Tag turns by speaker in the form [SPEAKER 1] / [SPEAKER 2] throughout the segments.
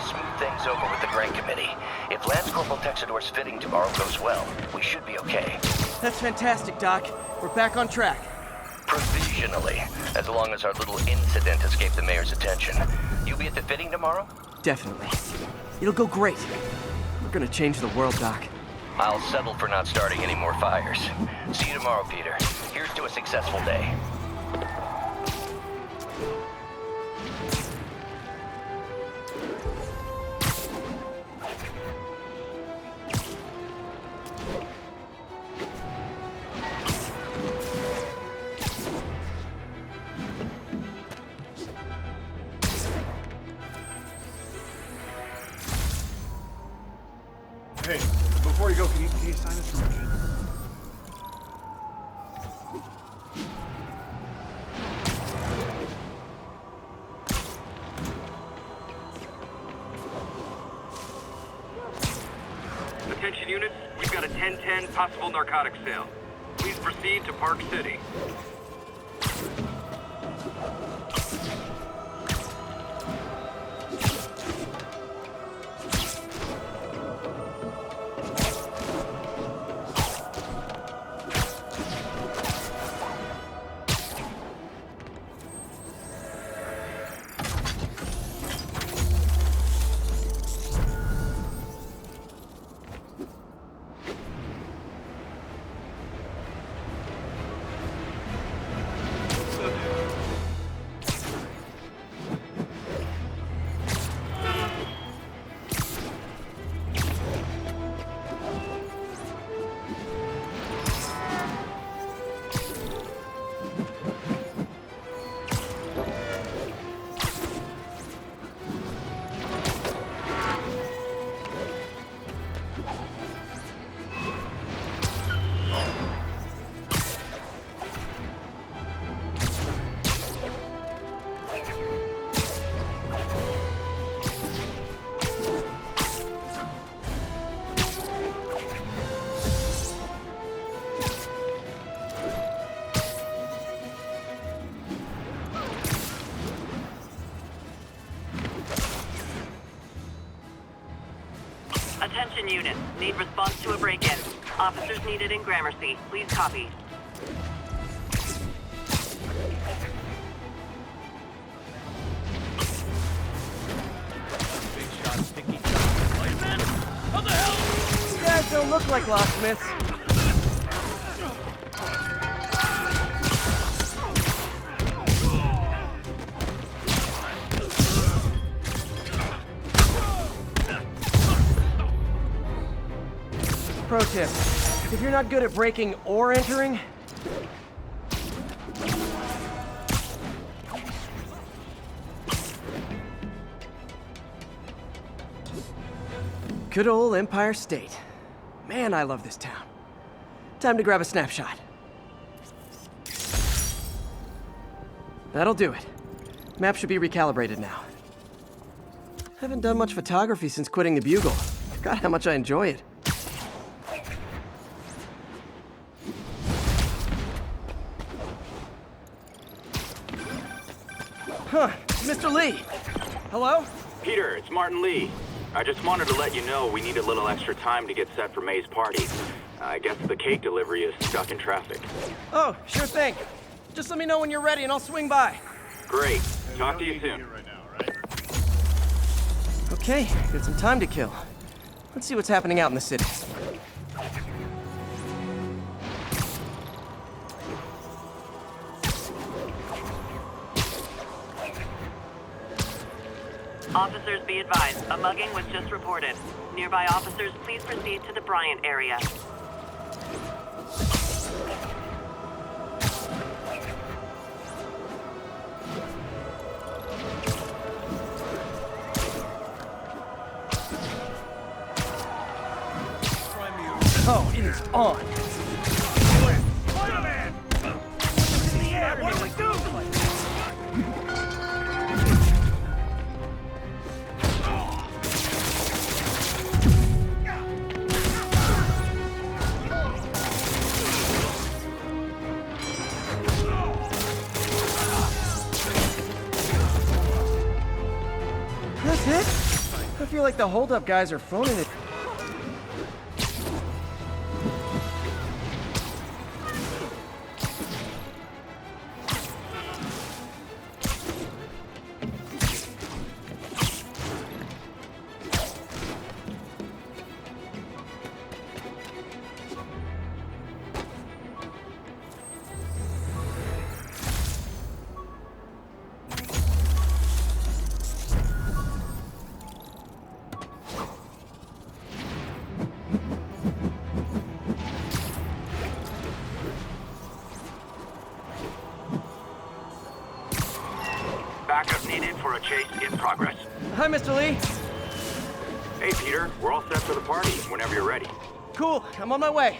[SPEAKER 1] smooth things over with the grant committee. If Lance Corporal Texidor's fitting tomorrow goes well, we should be okay.
[SPEAKER 2] That's fantastic, Doc. We're back on track.
[SPEAKER 1] Provisionally, as long as our little incident escaped the mayor's attention. You be at the fitting tomorrow?
[SPEAKER 2] Definitely. It'll go great. We're gonna change the world, Doc.
[SPEAKER 1] I'll settle for not starting any more fires. See you tomorrow, Peter. Here's to a successful day.
[SPEAKER 3] Hey, before you go, can you sign this for me?
[SPEAKER 4] Attention units, we've got a 10-10 possible narcotics sale. Please proceed to Park City.
[SPEAKER 5] Attention units. Need response to a break-in. Officers needed in Gramercy. Please copy.
[SPEAKER 2] Big shot, sticky shot. Lineman! How the hell? You guys don't look like locksmiths. Pro tip, if you're not good at breaking or entering, good old Empire State. Man, I love this town. Time to grab a snapshot. That'll do it. Map should be recalibrated now. Haven't done much photography since quitting the Bugle. Forgot how much I enjoy it. Huh, Mr. Lee. Hello?
[SPEAKER 4] Peter, it's Martin Lee. I just wanted to let you know we need a little extra time to get set for May's party. I guess the cake delivery is stuck in traffic.
[SPEAKER 2] Oh, sure thing. Just let me know when you're ready and I'll swing by.
[SPEAKER 4] Great. Talk to you soon.
[SPEAKER 2] Okay, got some time to kill. Let's see what's happening out in the city.
[SPEAKER 5] Officers be advised, a mugging was just reported. Nearby officers, please proceed to the Bryant area.
[SPEAKER 2] Oh, it is on.
[SPEAKER 3] Spider-Man! In the air! What do we do?
[SPEAKER 2] That's it? feel like the holdup guys are phoning it.
[SPEAKER 4] Backup needed for a chase in progress.
[SPEAKER 2] Hi, Mr. Lee.
[SPEAKER 4] Hey, Peter, we're all set for the party whenever you're ready.
[SPEAKER 2] Cool, I'm on my way.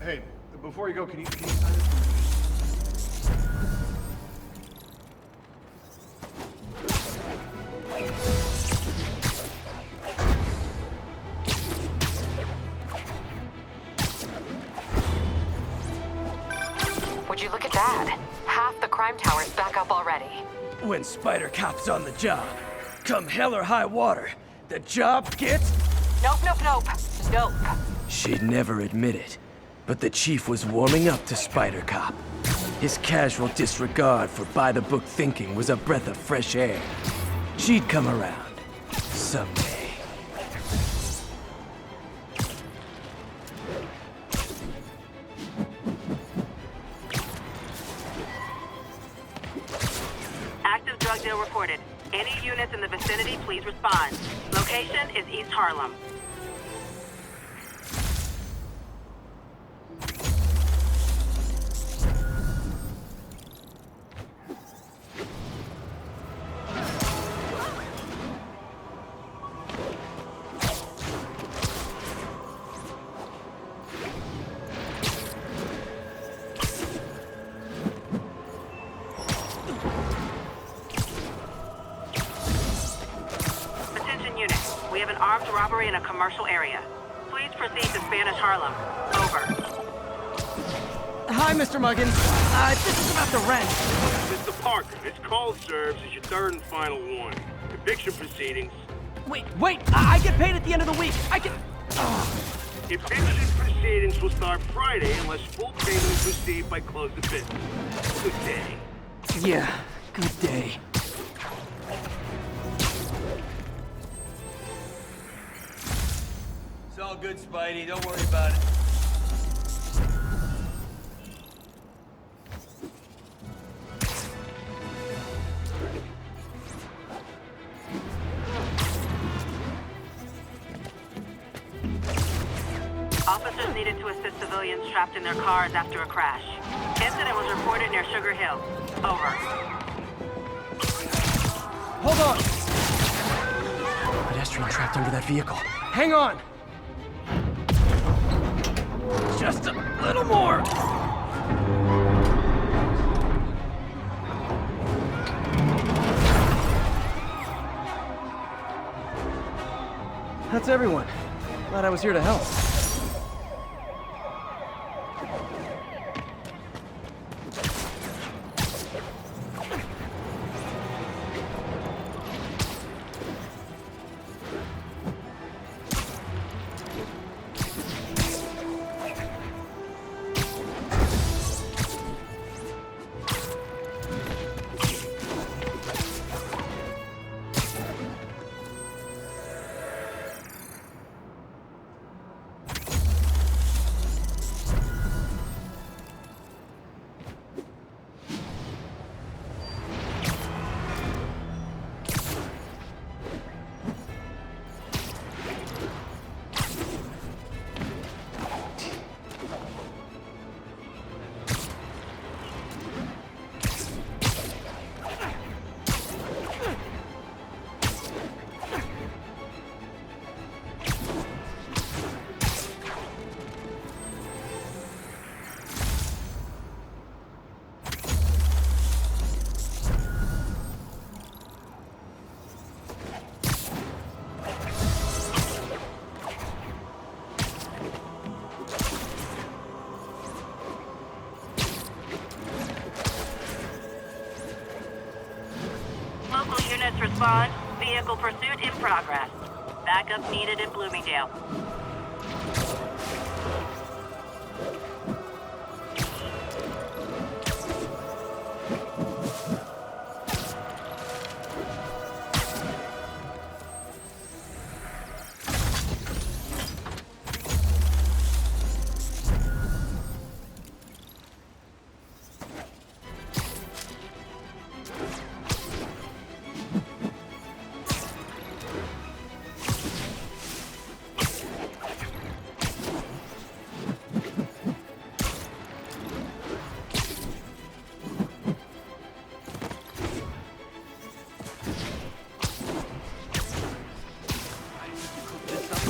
[SPEAKER 3] Hey, before you go, can you sign this for me?
[SPEAKER 6] Would you look at that? Half the crime tower's back up already.
[SPEAKER 2] When Spider Cop's on the job, come hell or high water, the job gets...
[SPEAKER 6] Nope, nope, nope. Nope.
[SPEAKER 2] She'd never admit it, but the chief was warming up to Spider Cop. His casual disregard for by-the-book thinking was a breath of fresh air. She'd come around. Someday.
[SPEAKER 5] Active drug deal reported. Any units in the vicinity, please respond. Location is East Harlem. Attention units. We have an armed robbery in a commercial area. Please proceed to Spanish Harlem. Over.
[SPEAKER 2] Hi, Mr. Muggins. This is about the rent.
[SPEAKER 7] Mr. Parker, this call serves as your third and final warning. Eviction proceedings.
[SPEAKER 2] Wait, I get paid at the end of the week. I can...
[SPEAKER 7] Eviction proceedings will start Friday unless full payment is received by close of business. Good day.
[SPEAKER 2] Yeah, good day.
[SPEAKER 8] It's all good, Spidey. Don't worry about it.
[SPEAKER 5] Officers needed to assist civilians trapped in their cars after a crash. Incident was reported near Sugar Hill. Over.
[SPEAKER 2] Hold on! Pedestrian trapped under that vehicle. Hang on! Just a little more! That's everyone. Glad I was here to help.
[SPEAKER 5] respond. Vehicle pursuit in progress. Backup needed in Bloomingdale.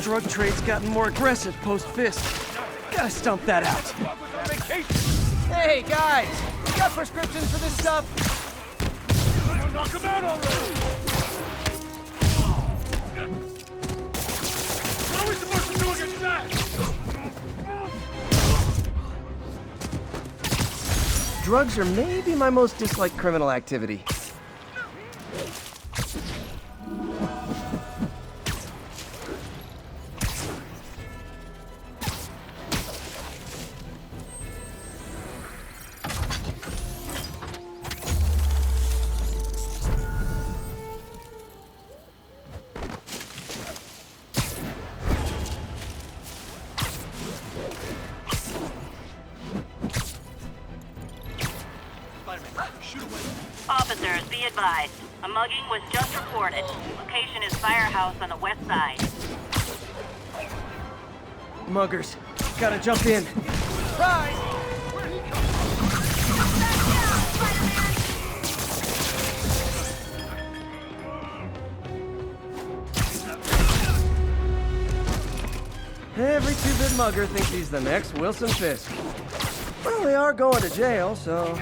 [SPEAKER 2] Drug trade's gotten more aggressive post-Fist. Gotta stump that out. Hey, guys! You got prescriptions for this stuff?
[SPEAKER 3] Knock him out already! What are we supposed to do against that?
[SPEAKER 2] Drugs are maybe my most disliked criminal activity.
[SPEAKER 5] Officers, be advised. A mugging was just reported. Location is Firehouse on the west side.
[SPEAKER 2] Muggers, gotta jump in. Right! Every two-bit mugger thinks he's the next Wilson Fisk. Well, they are going to jail, so...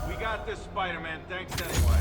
[SPEAKER 3] We got this, Spider-Man. Thanks anyway.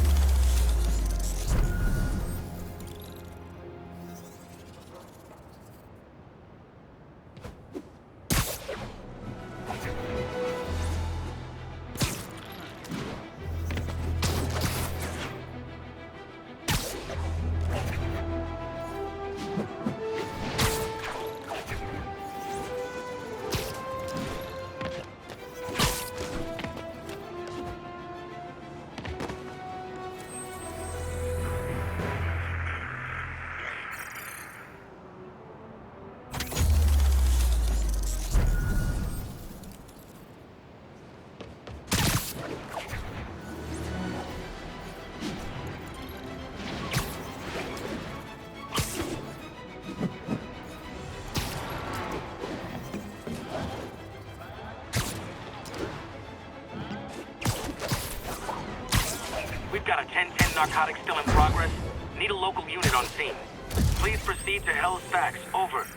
[SPEAKER 4] We've got a 10-10 narcotics still in progress. Need a local unit on scene. Please proceed to Hell's Facts. Over.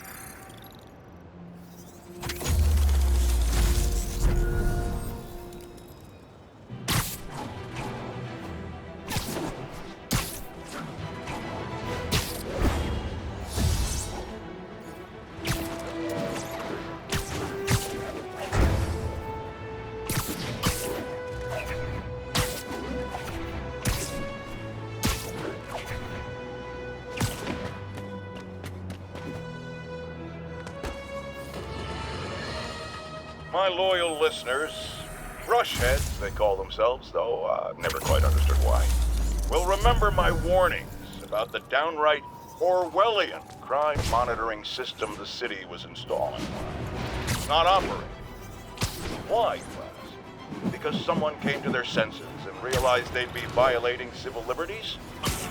[SPEAKER 9] My loyal listeners, brushheads they call themselves, though I've never quite understood why, will remember my warnings about the downright Orwellian crime monitoring system the city was installing. It's not operating. Why, you ask? Because someone came to their senses and realized they'd be violating civil liberties?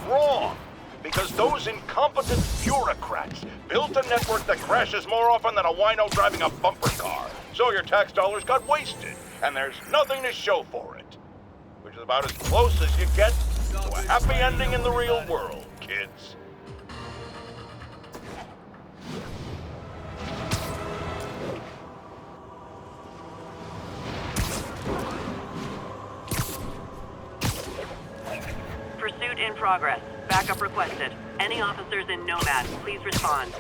[SPEAKER 9] Wrong! Because those incompetent bureaucrats built a network that crashes more often than a wino driving a bumper car. So your tax dollars got wasted, and there's nothing to show for it. Which is about as close as you get to a happy ending in the real world, kids.
[SPEAKER 5] Pursuit in progress. Backup requested. Any officers in Nomad, please respond.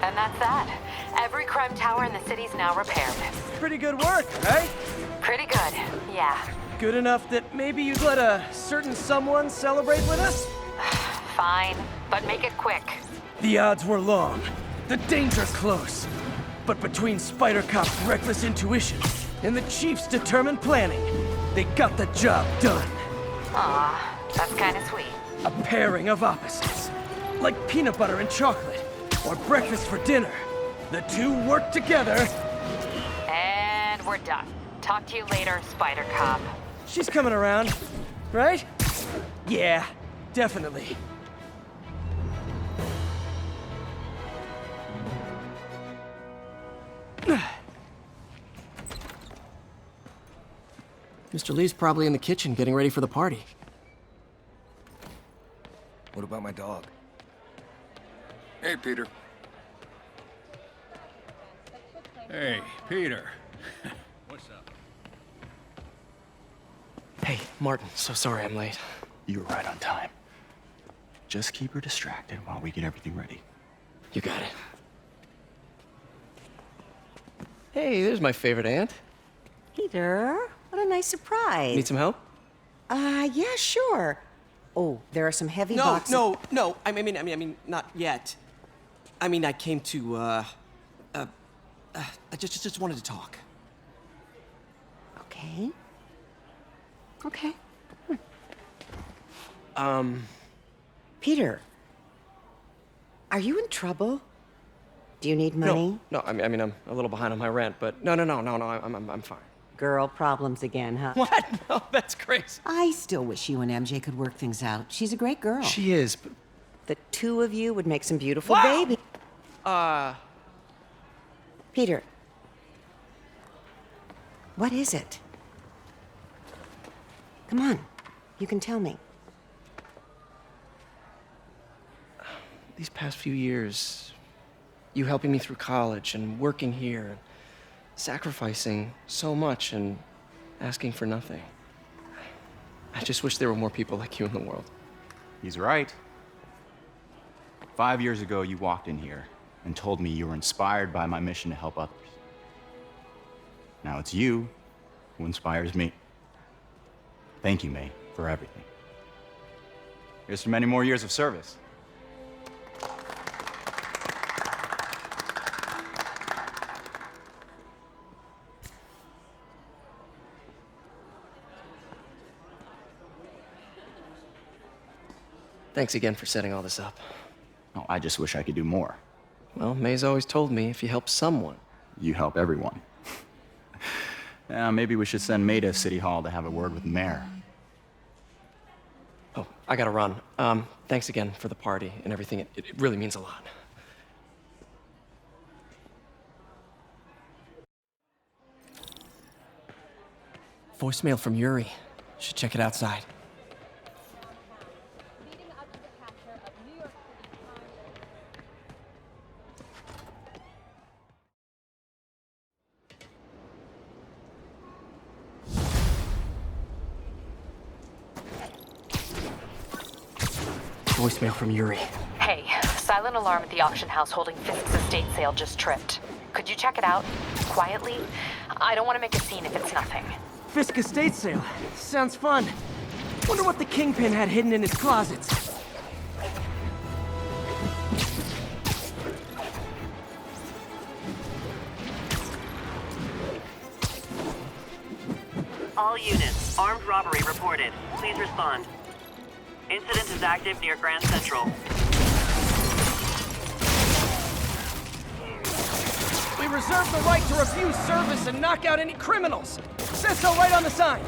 [SPEAKER 6] And that's that. Every crime tower in the city's now repaired.
[SPEAKER 2] Pretty good work, right?
[SPEAKER 6] Pretty good, yeah.
[SPEAKER 2] Good enough that maybe you'd let a certain someone celebrate with us?
[SPEAKER 6] Fine, but make it quick.
[SPEAKER 2] The odds were long, the danger close. But between Spider Cop's reckless intuition and the Chief's determined planning, they got the job done.
[SPEAKER 6] Aw, that's kinda sweet.
[SPEAKER 2] A pairing of opposites. Like peanut butter and chocolate, or breakfast for dinner. The two work together.
[SPEAKER 6] And we're done. Talk to you later, Spider Cop.
[SPEAKER 2] She's coming around, right? Yeah, definitely. Mr. Lee's probably in the kitchen getting ready for the party.
[SPEAKER 10] What about my dog?
[SPEAKER 11] Hey, Peter.
[SPEAKER 12] Hey, Peter. What's up?
[SPEAKER 2] Hey, Martin, so sorry I'm late.
[SPEAKER 10] You were right on time. Just keep her distracted while we get everything ready.
[SPEAKER 2] You got it. Hey, there's my favorite aunt.
[SPEAKER 13] Peter, what a nice surprise.
[SPEAKER 2] Need some help?
[SPEAKER 13] Yeah, sure. Oh, there are some heavy boxes.
[SPEAKER 2] No. I mean, not yet. I mean, I came to, I just wanted to talk.
[SPEAKER 13] Okay. Okay. Peter, are you in trouble? Do you need money?
[SPEAKER 2] No, I mean, I'm a little behind on my rent, but no, I'm fine.
[SPEAKER 13] Girl problems again, huh?
[SPEAKER 2] What? No, that's crazy.
[SPEAKER 13] I still wish you and MJ could work things out. She's a great girl.
[SPEAKER 2] She is, but...
[SPEAKER 13] The two of you would make some beautiful babies. Peter. What is it? Come on. You can tell me.
[SPEAKER 2] These past few years, you helping me through college and working here, and sacrificing so much and asking for nothing. I just wish there were more people like you in the world.
[SPEAKER 10] He's right. 5 years ago, you walked in here and told me you were inspired by my mission to help others. Now it's you who inspires me. Thank you, May, for everything. Here's to many more years of service.
[SPEAKER 2] Thanks again for setting all this up.
[SPEAKER 10] Oh, I just wish I could do more.
[SPEAKER 2] Well, May's always told me if you help someone,
[SPEAKER 10] you help everyone. Maybe we should send May to City Hall to have a word with the mayor.
[SPEAKER 2] Oh, I gotta run. Thanks again for the party and everything. It really means a lot. Voicemail from Yuri. Should check it outside. Voicemail from Yuri.
[SPEAKER 6] Hey, silent alarm at the auction house holding Fisk's estate sale just tripped. Could you check it out? Quietly? I don't want to make a scene if it's nothing.
[SPEAKER 2] Fisk estate sale. Sounds fun. Wonder what the Kingpin had hidden in his closets.
[SPEAKER 5] All units, armed robbery reported. Please respond. Incident is active near Grand Central.
[SPEAKER 2] We reserve the right to refuse service and knock out any criminals. Says so right on the sign.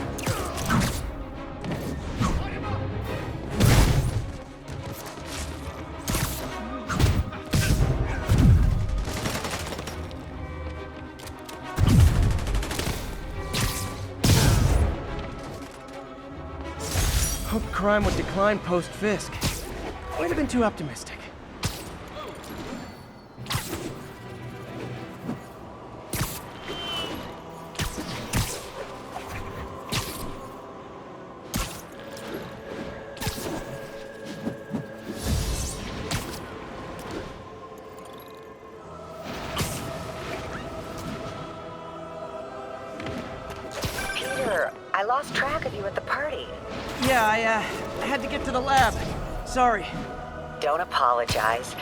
[SPEAKER 2] Hoped crime would decline post-Fisk. Might have been too optimistic.
[SPEAKER 5] lost track of you at the party.
[SPEAKER 2] Yeah, I had to get to the lab. Sorry.
[SPEAKER 5] Don't apologize.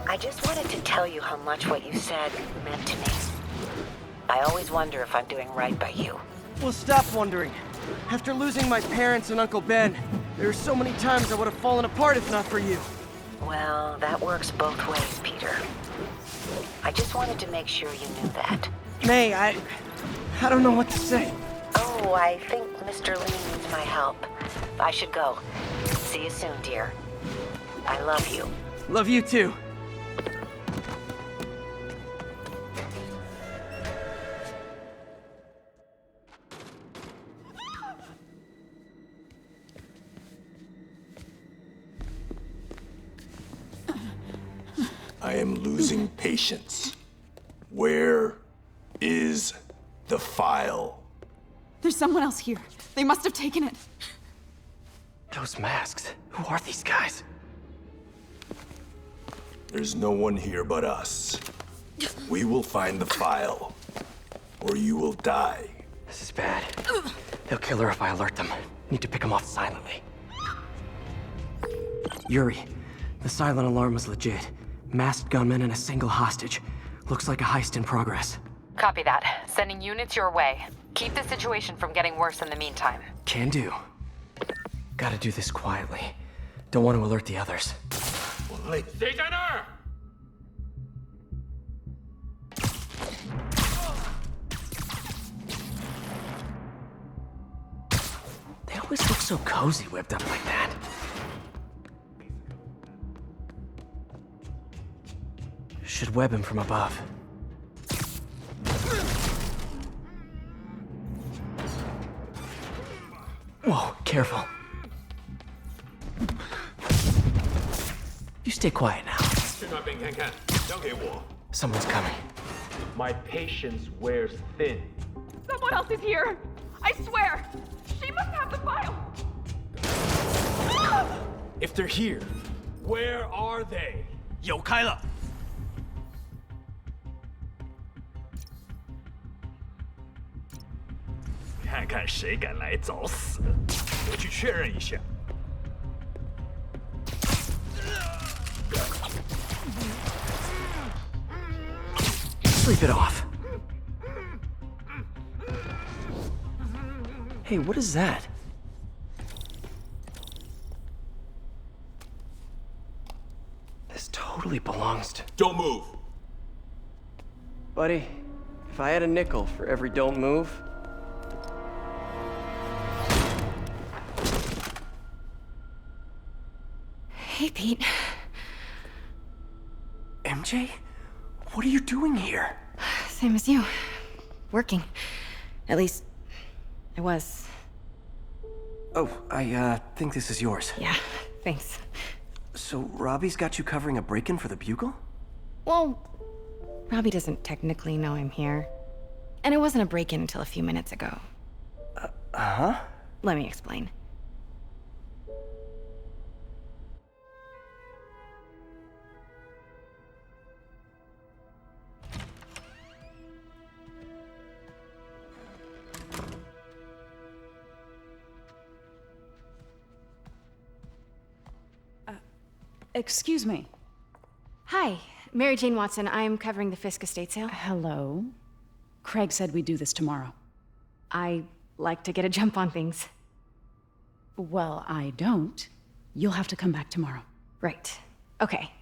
[SPEAKER 5] I just wanted to tell you how much what you said meant to me. I always wonder if I'm doing right by you.
[SPEAKER 2] Well, stop wondering. After losing my parents and Uncle Ben, there were so many times I would have fallen apart if not for you.
[SPEAKER 5] Well, that works both ways, Peter. I just wanted to make sure you knew that.
[SPEAKER 2] May, I don't know what to say.
[SPEAKER 5] Oh, I think Mr. Lee needs my help. I should go. See you soon, dear. I love you.
[SPEAKER 2] Love you too.
[SPEAKER 14] I am losing patience. Where is the file?
[SPEAKER 15] There's someone else here. They must have taken it.
[SPEAKER 2] Those masks. Who are these guys?
[SPEAKER 14] There's no one here but us. We will find the file, or you will die.
[SPEAKER 2] This is bad. They'll kill her if I alert them. Need to pick them off silently. Yuri, the silent alarm was legit. Masked gunmen and a single hostage. Looks like a heist in progress.
[SPEAKER 6] Copy that. Sending units your way. Keep the situation from getting worse in the meantime.
[SPEAKER 2] Can do. Gotta do this quietly. Don't want to alert the others. They always look so cozy whipped up like that. Should web him from above. Whoa, careful. You stay quiet now. Someone's coming.
[SPEAKER 16] My patience wears thin.
[SPEAKER 15] Someone else is here. I swear. She must have the file.
[SPEAKER 16] If they're here, where are they?
[SPEAKER 12] 有开了。
[SPEAKER 16] 看看谁敢来找死！我去确认一下。
[SPEAKER 2] Sleep it off. Hey, what is that? This totally belongs to...
[SPEAKER 16] Don't move!
[SPEAKER 2] Buddy, if I had a nickel for every don't move...
[SPEAKER 15] Hey, Pete.
[SPEAKER 2] MJ? What are you doing here?
[SPEAKER 15] Same as you. Working. At least, I was.
[SPEAKER 2] Oh, I think this is yours.
[SPEAKER 15] Yeah, thanks.
[SPEAKER 2] So, Robbie's got you covering a break-in for the Bugle?
[SPEAKER 15] Well, Robbie doesn't technically know I'm here. And it wasn't a break-in until a few minutes ago.
[SPEAKER 2] Huh?
[SPEAKER 15] Let me explain.
[SPEAKER 17] Excuse me.
[SPEAKER 15] Hi, Mary Jane Watson. I'm covering the Fisk estate sale.
[SPEAKER 17] Hello. Craig said we'd do this tomorrow.
[SPEAKER 15] I like to get a jump on things.
[SPEAKER 17] Well, I don't. You'll have to come back tomorrow.
[SPEAKER 15] Right. Okay.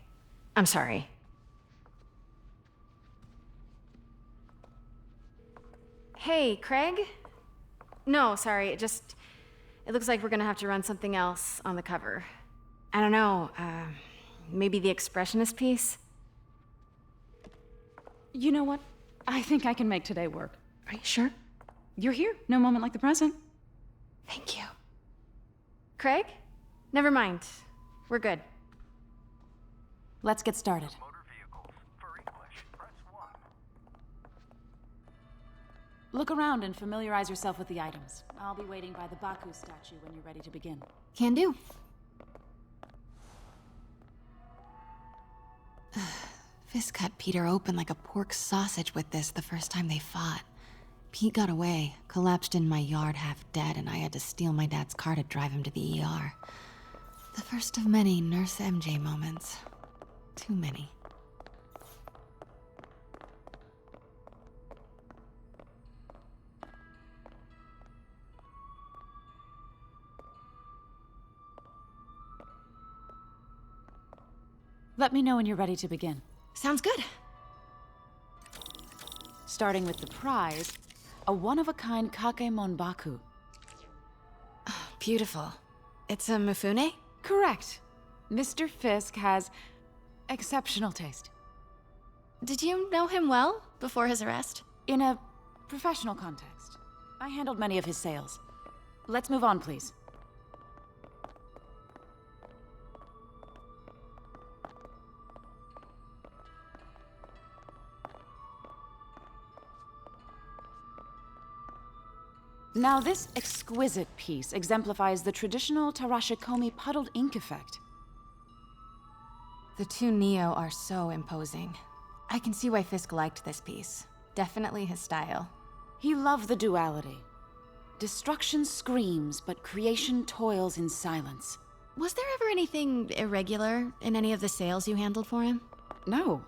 [SPEAKER 15] I'm sorry. Hey, Craig? No, sorry. It looks like we're gonna have to run something else on the cover. I don't know, maybe the expressionist piece?
[SPEAKER 17] You know what? I think I can make today work.
[SPEAKER 15] Are you sure?
[SPEAKER 17] You're here. No moment like the present.
[SPEAKER 15] Thank you. Craig? Never mind. We're good.
[SPEAKER 17] Let's get started. Look around and familiarize yourself with the items. I'll be waiting by the Baku statue when you're ready to begin.
[SPEAKER 15] Can do. Fisk cut Peter open like a pork sausage with this the first time they fought. Pete got away, collapsed in my yard half dead, and I had to steal my dad's car to drive him to the ER. The first of many Nurse MJ moments. Too many.
[SPEAKER 17] Let me know when you're ready to begin.
[SPEAKER 15] Sounds good.
[SPEAKER 17] Starting with the prize, a one-of-a-kind Kakemon Baku.
[SPEAKER 15] Oh, beautiful. It's a Mifune?
[SPEAKER 17] Correct. Mr. Fisk has exceptional taste.
[SPEAKER 15] Did you know him well before his arrest?
[SPEAKER 17] In a professional context. I handled many of his sales. Let's move on, please. Now, this exquisite piece exemplifies the traditional Tarashikomi puddled ink effect.
[SPEAKER 15] The two Neo are so imposing. I can see why Fisk liked this piece. Definitely his style.
[SPEAKER 17] He loved the duality. Destruction screams, but creation toils in silence.
[SPEAKER 15] Was there ever anything irregular in any of the sales you handled for him?
[SPEAKER 17] No.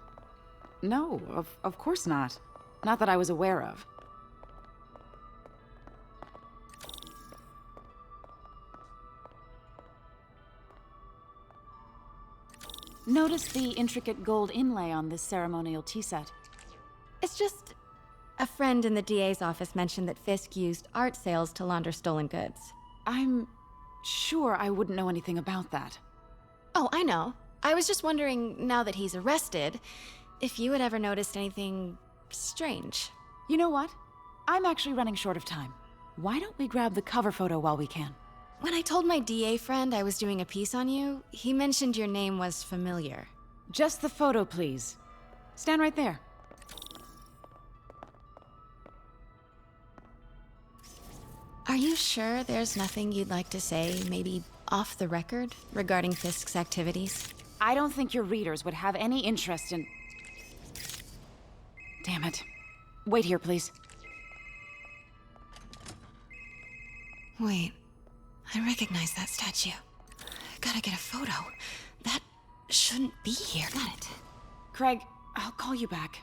[SPEAKER 17] No, of course not. Not that I was aware of. Notice the intricate gold inlay on this ceremonial tea set.
[SPEAKER 15] It's just... a friend in the DA's office mentioned that Fisk used art sales to launder stolen goods.
[SPEAKER 17] I'm sure I wouldn't know anything about that.
[SPEAKER 15] Oh, I know. I was just wondering, now that he's arrested, if you had ever noticed anything strange.
[SPEAKER 17] You know what? I'm actually running short of time. Why don't we grab the cover photo while we can?
[SPEAKER 15] When I told my DA friend I was doing a piece on you, he mentioned your name was familiar.
[SPEAKER 17] Just the photo, please. Stand right there.
[SPEAKER 15] Are you sure there's nothing you'd like to say, maybe off the record, regarding Fisk's activities?
[SPEAKER 17] I don't think your readers would have any interest in... Damn it. Wait here, please.
[SPEAKER 15] Wait. I recognize that statue. Gotta get a photo. That shouldn't be here. Got it.
[SPEAKER 17] Craig, I'll call you back.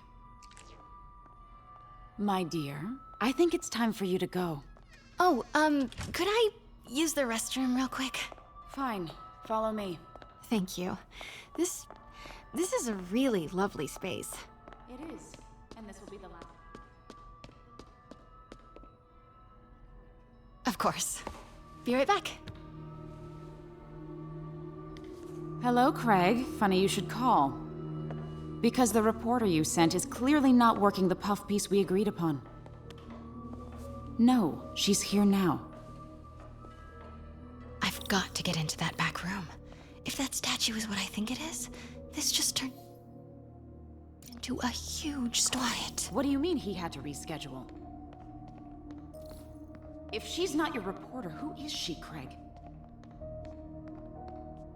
[SPEAKER 17] My dear, I think it's time for you to go.
[SPEAKER 15] Oh, could I use the restroom real quick?
[SPEAKER 17] Fine. Follow me.
[SPEAKER 15] Thank you. This is a really lovely space.
[SPEAKER 17] It is. And this will be the last.
[SPEAKER 15] Of course. Be right back.
[SPEAKER 17] Hello, Craig. Funny you should call. Because the reporter you sent is clearly not working the puff piece we agreed upon. No, she's here now.
[SPEAKER 15] I've got to get into that back room. If that statue is what I think it is, this just turned into a huge riot.
[SPEAKER 17] What do you mean he had to reschedule? If she's not your reporter, who is she, Craig?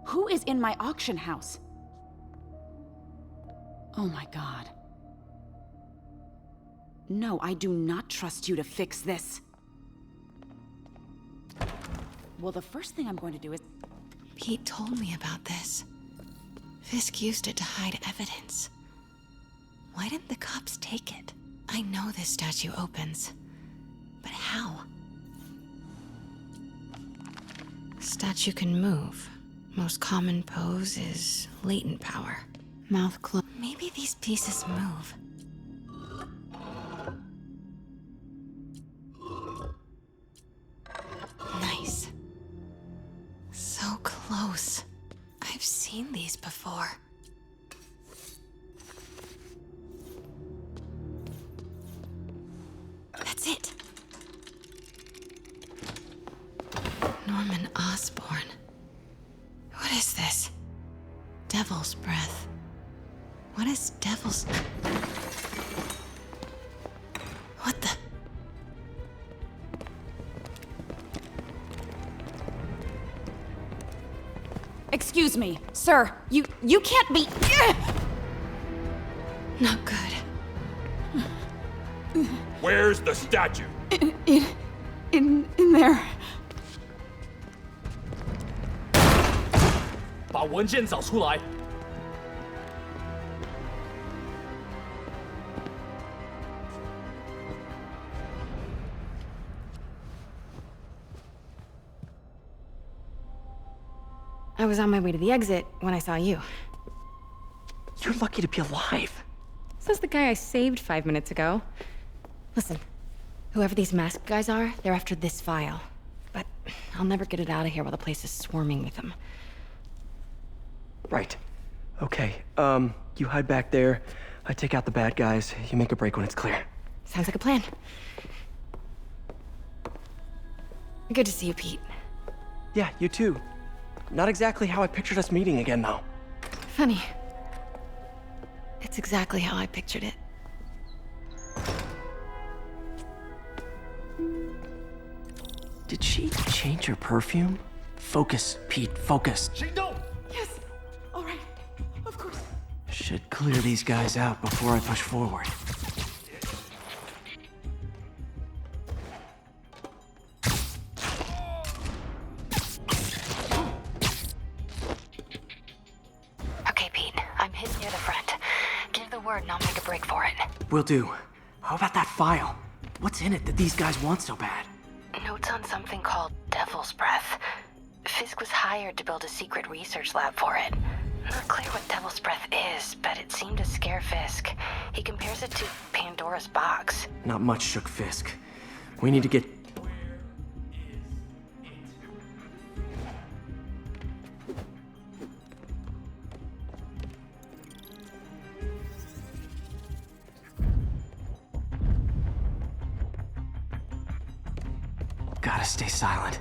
[SPEAKER 17] Who is in my auction house? Oh my God. No, I do not trust you to fix this. Well, the first thing I'm going to do is...
[SPEAKER 15] Pete told me about this. Fisk used it to hide evidence. Why didn't the cops take it? I know this statue opens. But how? Statue can move. Most common pose is latent power. Mouth closed. Maybe these pieces move. Nice. So close. I've seen these before. That's it. Norman Osborn. What is this? Devil's breath. What is devil's... What the...
[SPEAKER 17] Excuse me, sir. You can't be...
[SPEAKER 15] Not good.
[SPEAKER 16] Where's the statue?
[SPEAKER 17] In there.
[SPEAKER 16] 把文件找出来。
[SPEAKER 18] I was on my way to the exit when I saw you.
[SPEAKER 19] You're lucky to be alive.
[SPEAKER 18] Says the guy I saved 5 minutes ago. Listen, whoever these masked guys are, they're after this file. But I'll never get it out of here while the place is swarming with them.
[SPEAKER 19] Right. Okay, you hide back there. I take out the bad guys. You make a break when it's clear.
[SPEAKER 18] Sounds like a plan. Good to see you, Pete.
[SPEAKER 19] Yeah, you too. Not exactly how I pictured us meeting again, though.
[SPEAKER 18] Funny. It's exactly how I pictured it.
[SPEAKER 19] Did she change her perfume? Focus, Pete, focus.
[SPEAKER 17] Yes. All right. Of course.
[SPEAKER 19] Should clear these guys out before I push forward.
[SPEAKER 6] Okay, Pete. I'm hidden near the front. Give the word and I'll make a break for it.
[SPEAKER 19] Will do. How about that file? What's in it that these guys want so bad?
[SPEAKER 6] Notes on something called Devil's Breath. Fisk was hired to build a secret research lab for it. Not clear what Devil's Breath is, but it seemed to scare Fisk. He compares it to Pandora's box.
[SPEAKER 19] Not much shook Fisk. We need to get... Gotta stay silent.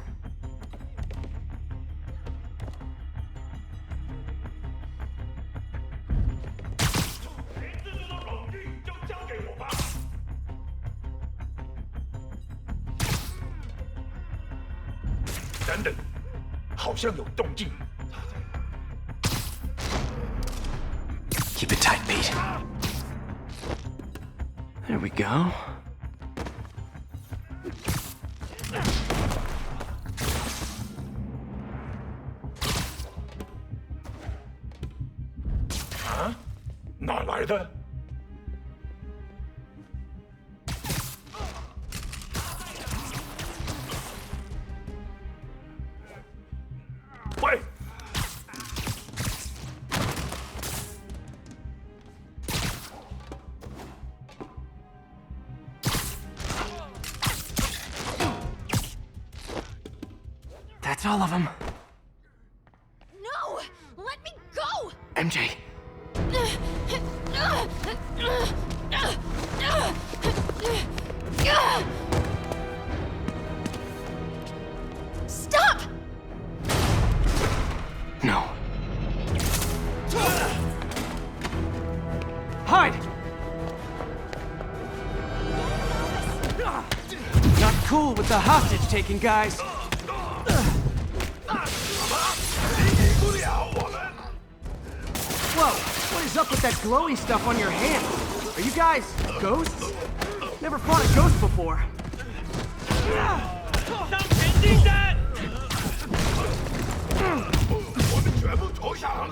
[SPEAKER 19] Keep it tight, Pete. There we go.
[SPEAKER 16] Huh? 哪来的？喂！
[SPEAKER 19] That's all of them.
[SPEAKER 15] No! Let me go!
[SPEAKER 19] MJ.
[SPEAKER 15] Stop!
[SPEAKER 19] No. Hide! Not cool with the hostage-taking guys. Whoa, what is up with that glowy stuff on your hands? Are you guys ghosts? Never fought a ghost before.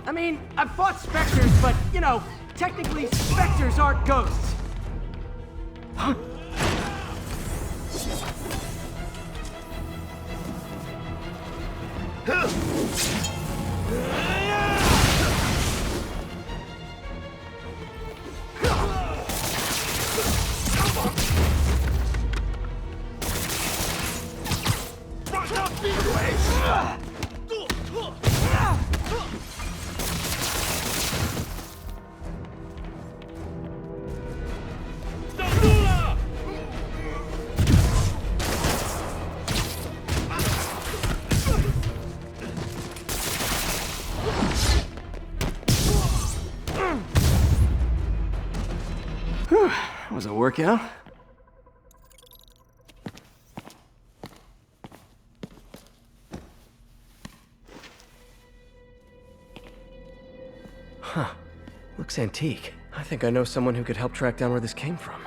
[SPEAKER 19] I mean, I've fought specters, but, you know, technically specters aren't ghosts. Huh? Was a workout? Huh. Looks antique. I think I know someone who could help track down where this came from.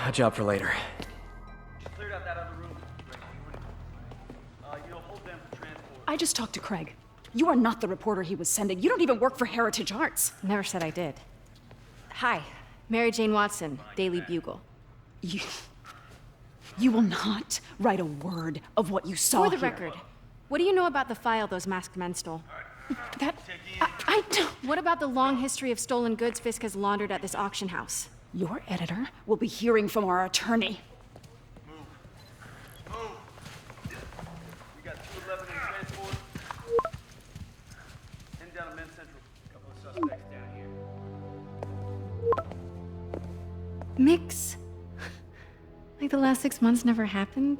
[SPEAKER 2] A job for later.
[SPEAKER 3] Cleared out that other room. You'll hold them for transport.
[SPEAKER 17] I just talked to Craig. You are not the reporter he was sending. You don't even work for Heritage Arts.
[SPEAKER 18] Never said I did. Hi, Mary Jane Watson, Daily Bugle.
[SPEAKER 17] You will not write a word of what you saw
[SPEAKER 18] For the
[SPEAKER 17] here.
[SPEAKER 18] record, what do you know about the file those masked men stole?
[SPEAKER 17] I don't...
[SPEAKER 18] What about the long history of stolen goods Fisk has laundered at this auction house?
[SPEAKER 17] Your editor will be hearing from our attorney.
[SPEAKER 3] We got 211 in transport. Heading down to Men's Central. Couple of suspects down here.
[SPEAKER 18] Mix? Like the last 6 months never happened?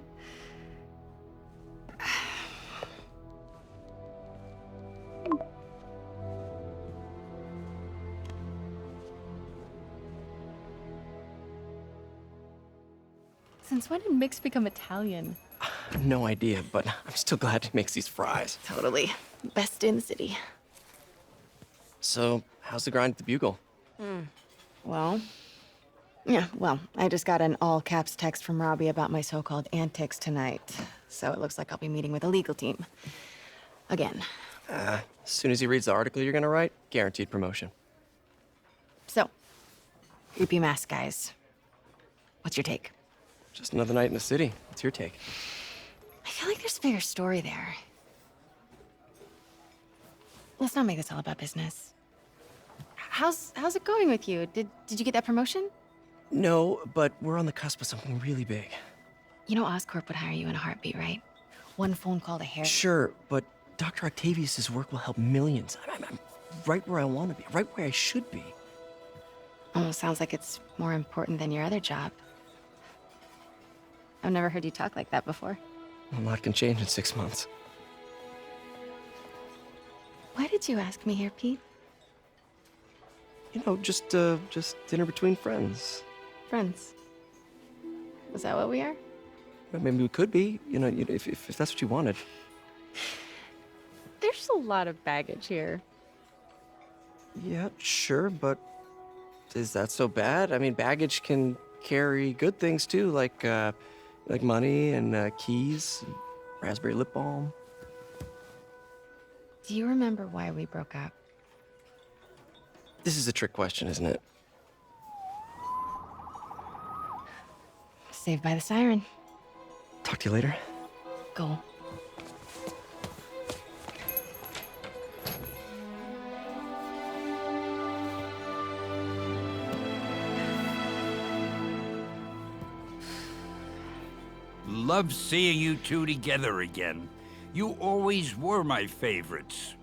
[SPEAKER 18] Since when did Mix become Italian?
[SPEAKER 20] No idea, but I'm still glad he makes these fries.
[SPEAKER 18] Totally. Best in the city.
[SPEAKER 20] So, how's the grind at the Bugle?
[SPEAKER 18] Well, I just got an all-caps text from Robbie about my so-called antics tonight. So it looks like I'll be meeting with the legal team. Again.
[SPEAKER 20] As soon as he reads the article you're gonna write, guaranteed promotion.
[SPEAKER 18] So, creepy mask guys. What's your take?
[SPEAKER 20] Just another night in the city. What's your take?
[SPEAKER 18] I feel like there's a bigger story there. Let's not make this all about business. How's it going with you? Did you get that promotion?
[SPEAKER 20] No, but we're on the cusp of something really big.
[SPEAKER 18] You know Oscorp would hire you in a heartbeat, right? One phone call to Harry.
[SPEAKER 20] Sure, but Dr. Octavius's work will help millions. I'm right where I want to be, right where I should be.
[SPEAKER 18] Almost sounds like it's more important than your other job. I've never heard you talk like that before.
[SPEAKER 20] A lot can change in 6 months.
[SPEAKER 18] Why did you ask me here, Pete?
[SPEAKER 20] You know, just dinner between friends.
[SPEAKER 18] Friends. Is that what we are?
[SPEAKER 20] Well, maybe we could be, you know, if that's what you wanted.
[SPEAKER 18] There's a lot of baggage here.
[SPEAKER 20] Yeah, sure, but is that so bad? I mean, baggage can carry good things too, like money and keys, and raspberry lip balm.
[SPEAKER 18] Do you remember why we broke up?
[SPEAKER 20] This is a trick question, isn't it?
[SPEAKER 18] Saved by the siren.
[SPEAKER 20] Talk to you later.
[SPEAKER 18] Go.
[SPEAKER 12] Love seeing you two together again. You always were my favorites.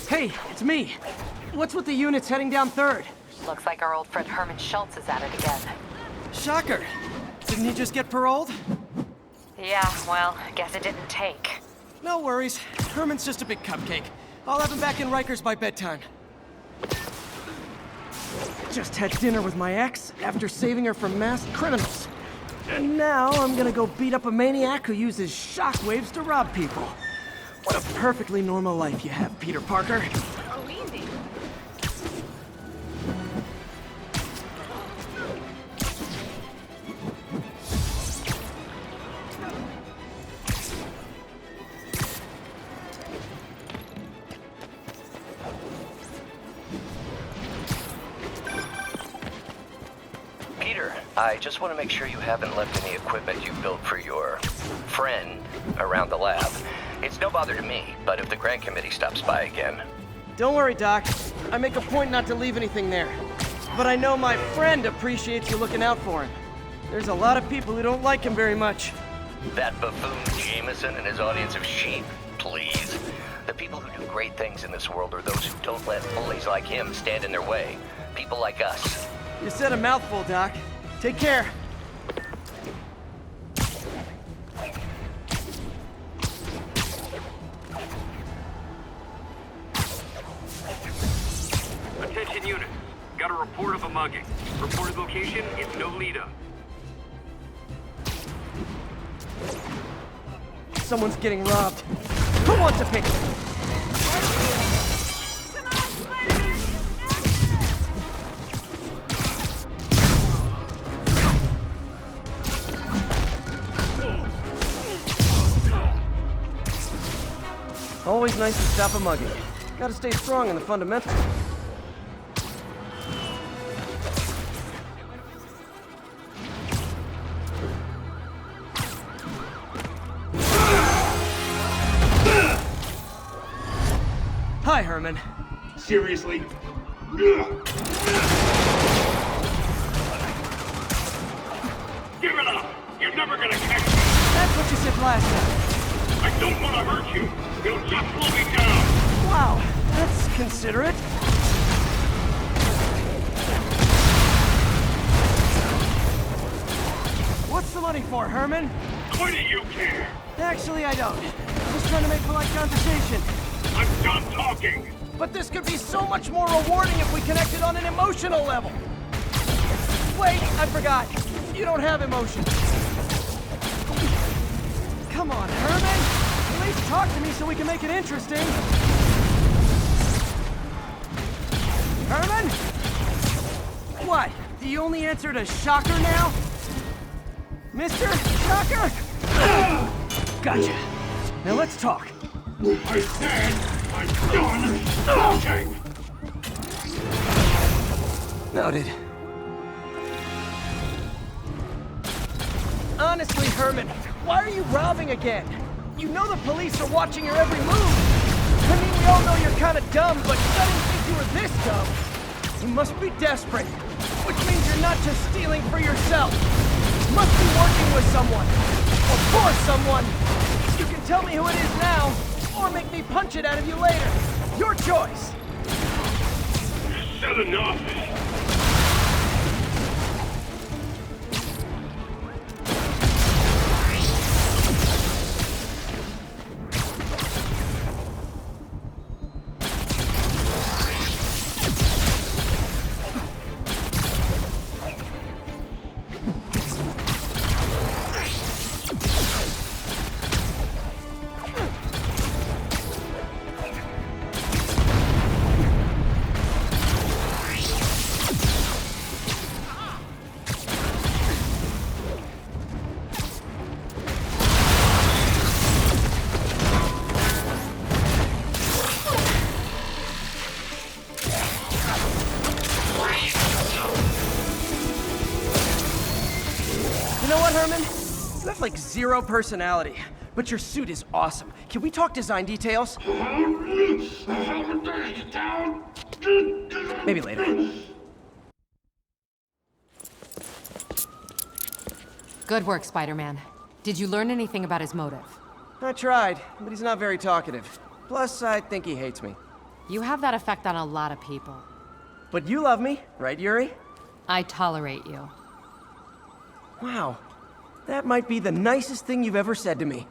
[SPEAKER 19] Hey, it's me. What's with the units heading down 3rd?
[SPEAKER 5] Looks like our old friend Herman Schultz is at it again.
[SPEAKER 19] Shocker. Didn't he just get paroled?
[SPEAKER 5] Yeah, well, guess it didn't take.
[SPEAKER 19] No worries. Herman's just a big cupcake. I'll have him back in Rikers by bedtime. Just had dinner with my ex after saving her from masked criminals. And now I'm gonna go beat up a maniac who uses shockwaves to rob people. What a perfectly normal life you have, Peter Parker.
[SPEAKER 5] Oh, easy.
[SPEAKER 1] Peter, I just want to make sure you haven't left any equipment you built for your friend around the lab. It's no bother to me, but if the grant committee stops by again...
[SPEAKER 19] Don't worry, Doc. I make a point not to leave anything there. But I know my friend appreciates you looking out for him. There's a lot of people who don't like him very much.
[SPEAKER 1] That buffoon Jameson and his audience of sheep, please. The people who do great things in this world are those who don't let bullies like him stand in their way. People like us.
[SPEAKER 19] You said a mouthful, Doc. Take care.
[SPEAKER 7] Attention units. Got a report of a mugging. Reported location is Nolita.
[SPEAKER 19] Someone's getting robbed. Who wants a picture? Always nice to stop a mugging. Gotta stay strong in the fundamentals. Hi, Herman.
[SPEAKER 7] Seriously? Give it up! You're never gonna catch me!
[SPEAKER 19] That's what you said last time.
[SPEAKER 7] I don't want to hurt you! It'll just slow me down!
[SPEAKER 19] Wow, that's considerate. What's the money for, Herman?
[SPEAKER 7] Why do you care?
[SPEAKER 19] Actually, I don't. Just trying to make polite conversation.
[SPEAKER 7] I'm done talking!
[SPEAKER 19] But this could be so much more rewarding if we connected on an emotional level. Wait, I forgot. You don't have emotions. Come on, Herman. At least talk to me so we can make it interesting. Herman? What? The only answer to Shocker now? Mr. Shocker? Gotcha. Now let's talk.
[SPEAKER 7] I said I'm done talking!
[SPEAKER 19] Noted. Honestly, Herman, why are you robbing again? You know the police are watching your every move. I mean, we all know you're kind of dumb, but I didn't think you were this dumb. You must be desperate, which means you're not just stealing for yourself. You must be working with someone, or for someone. You can tell me who it is now, or make me punch it out of you later. Your choice.
[SPEAKER 7] Said enough.
[SPEAKER 19] Herman? You have like zero personality, but your suit is awesome. Can we talk design details? Maybe later.
[SPEAKER 21] Good work, Spider-Man. Did you learn anything about his motive?
[SPEAKER 19] I tried, but he's not very talkative. Plus, I think he hates me.
[SPEAKER 21] You have that effect on a lot of people.
[SPEAKER 19] But you love me, right, Yuri?
[SPEAKER 21] I tolerate you.
[SPEAKER 19] Wow. That might be the nicest thing you've ever said to me.